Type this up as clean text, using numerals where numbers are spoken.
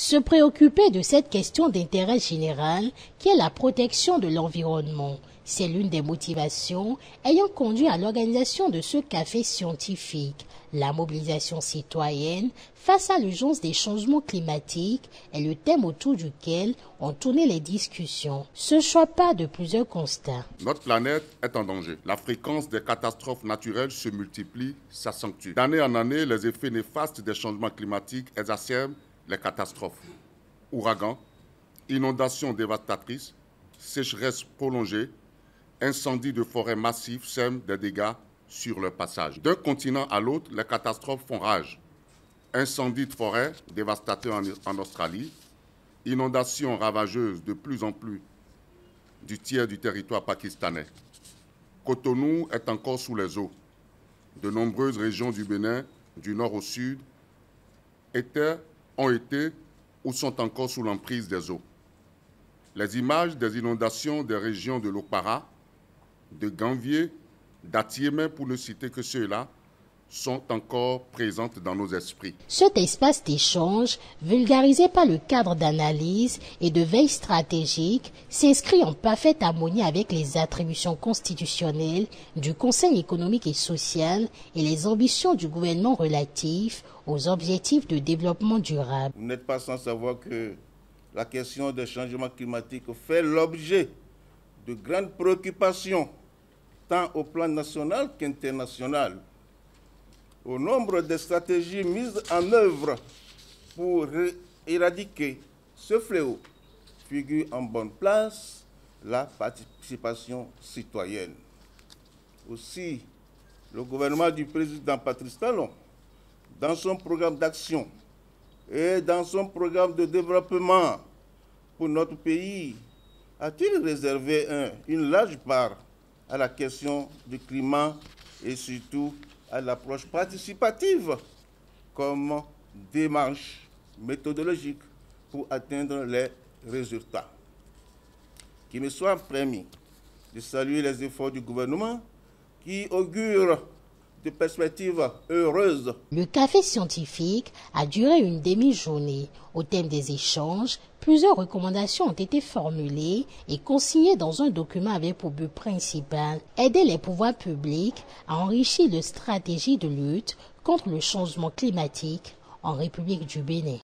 Se préoccuper de cette question d'intérêt général qui est la protection de l'environnement, c'est l'une des motivations ayant conduit à l'organisation de ce café scientifique. La mobilisation citoyenne face à l'urgence des changements climatiques est le thème autour duquel ont tourné les discussions. Ce choix part de plusieurs constats. Notre planète est en danger. La fréquence des catastrophes naturelles se multiplie, s'accentue. D'année en année, les effets néfastes des changements climatiques exacerbent les catastrophes. Ouragans, inondations dévastatrices, sécheresses prolongées, incendies de forêts massifs sèment des dégâts sur leur passage. D'un continent à l'autre, les catastrophes font rage. Incendies de forêt dévastateurs en Australie, inondations ravageuses de plus en plus du tiers du territoire pakistanais. Cotonou est encore sous les eaux. De nombreuses régions du Bénin, du nord au sud, ont été ou sont encore sous l'emprise des eaux. Les images des inondations des régions de l'Okpara, de Gambier, d'Atiémé, pour ne citer que ceux-là, sont encore présentes dans nos esprits. Cet espace d'échange, vulgarisé par le cadre d'analyse et de veille stratégique, s'inscrit en parfaite harmonie avec les attributions constitutionnelles du Conseil économique et social et les ambitions du gouvernement relatives aux objectifs de développement durable. Vous n'êtes pas sans savoir que la question des changements climatiques fait l'objet de grandes préoccupations, tant au plan national qu'international. Au nombre des stratégies mises en œuvre pour éradiquer ce fléau figure en bonne place la participation citoyenne. Aussi, le gouvernement du président Patrice Talon, dans son programme d'action et dans son programme de développement pour notre pays, a-t-il réservé une large part à la question du climat et surtout à l'approche participative comme démarche méthodologique pour atteindre les résultats. Qu'il me soit permis de saluer les efforts du gouvernement qui augurent de perspectives heureuses. Le café scientifique a duré une demi-journée. Au thème des échanges, plusieurs recommandations ont été formulées et consignées dans un document avec pour but principal aider les pouvoirs publics à enrichir les stratégies de lutte contre le changement climatique en République du Bénin.